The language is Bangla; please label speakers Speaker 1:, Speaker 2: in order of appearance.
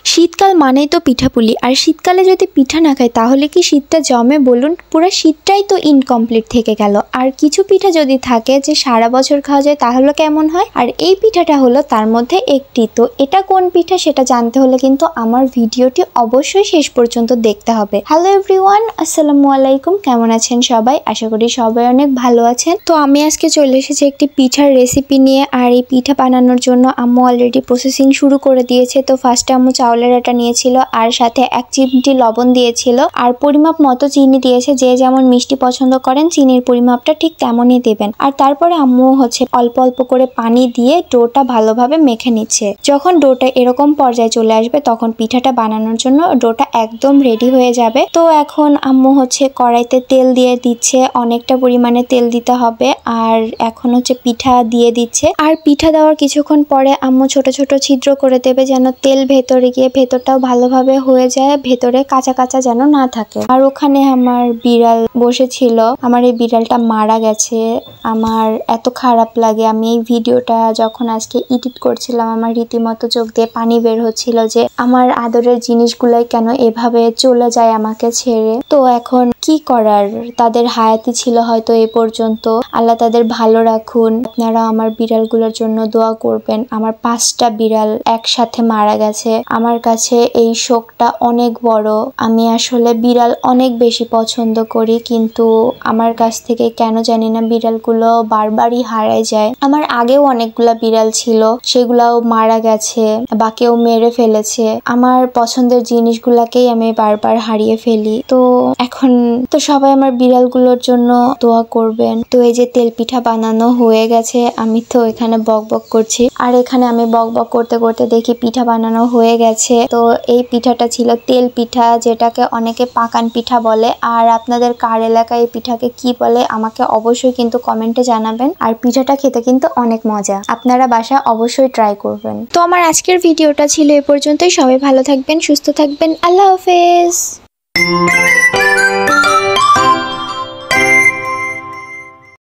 Speaker 1: শীতকাল মানেই তো পিঠাপুলি, আর শীতকালে যদি পিঠা না খাই তাহলে কি শীতটা জমে বলুন? পুরো শীতটাই তো ইনকমপ্লিট থেকে গেল। আর কিছু পিঠা যদি থাকে যে সারা বছর খাওয়া যায় তাহলে কেমন হয়? আর এই পিঠাটা হলো তার মধ্যে একটি। তো এটা কোন পিঠা সেটা জানতে হলে কিন্তু আমার ভিডিওটি অবশ্যই শেষ পর্যন্ত দেখতে হবে। হ্যালো এভরিওয়ান, আসসালামু আলাইকুম। কেমন আছেন সবাই? আশা করি সবাই অনেক ভালো আছেন। তো আমি আজকে চলে এসেছি একটি পিঠার রেসিপি নিয়ে। আর এই পিঠা বানানোর জন্য আম্মু অলরেডি প্রসেসিং শুরু করে দিয়েছে। তো ফার্স্টে আম্মু চাউলের আটা নিয়েছিল আর সাথে 1 চিমটি লবণ দিয়েছিল আর পরিমাপ মতো চিনি দিয়েছে। যে যেমন মিষ্টি পছন্দ করেন চিনির পরিমাপটা ঠিক তেমনই দেবেন। আর তারপরে আম্মু অল্প অল্প করে পানি দিয়ে ডোটা ভালোভাবে মেখে নিচ্ছে। যখন ডোটা এরকম পর্যায়ে চলে আসবে তখন পিঠাটা বানানোর জন্য ডোটা একদম রেডি হয়ে যাবে। তো এখন আম্মু কড়াইতে তেল দিয়ে দিচ্ছে, অনেকটা পরিমাণে তেল দিতে হবে। আর এখন পিঠা দিয়ে দিচ্ছে। আর পিঠা দেওয়ার কিছুক্ষণ পরে আম্মু ছোট ছোট ছিদ্র করে দেবে যেন তেল ভেতরে গিয়ে ভেতরটাও ভালোভাবে হয়ে যায়, ভেতরে কাঁচা কাঁচা যেন না থাকে। আর ওখানে আমার বিড়াল বসেছিল, আমার এই বিড়ালটা মারা গেছে। আমার এত খারাপ লাগে। আমি এই ভিডিওটা যখন আজকে এডিট করছিলাম আমার রীতিমতো চোখ দিয়ে পানি বের হচ্ছিল যে আমার আদরের জিনিসগুলাই কেন এভাবে চলে যায় আমাকে ছেড়ে। তো এখন কি করার, তাদের হায়াতি ছিল হয়তো এ পর্যন্ত। আল্লাহ তাদের ভালো রাখুন। আপনারা আমার বিড়ালগুলোর জন্য দোয়া করবেন। আমার 5টা বিড়াল একসাথে মারা গেছে। আমার কাছে এই শোকটা অনেক বড়। আমি আসলে বিড়াল অনেক বেশি পছন্দ করি, কিন্তু আমার কাছ থেকে কেন জানি না বিড়ালগুলো বারবারই হারায় যায়। আমার আগেও অনেকগুলা বিড়াল ছিল, সেগুলাও মারা গেছে বা কেউ মেরে ফেলেছে। আমার পছন্দের জিনিসগুলাকেই আমি বারবার হারিয়ে ফেলি। তো এখন তো সবাই আমার বিড়ালগুলোর জন্য দোয়া করবেন। তো এই যে তেল পিঠা বানানো হয়ে গেছে, আমি তো এখানে বক বক করছি আর এখানে আমি বক বক করতে করতে দেখি পিঠা বানানো হয়ে গেছে। তো এই পিঠাটা ছিল তেল পিঠা, যেটাকে অনেকে পাকান পিঠা বলে। আর আপনাদের কার এলাকায় এই পিঠাকে কি বলে আমাকে অবশ্যই কিন্তু কমেন্টে জানাবেন। আর পিঠাটা খেতে কিন্তু অনেক মজা, আপনারা বাসায় অবশ্যই ট্রাই করবেন। তো আমার আজকের ভিডিওটা ছিল এ পর্যন্তই। সবাই ভালো থাকবেন, সুস্থ থাকবেন। আল্লাহ হাফেজ।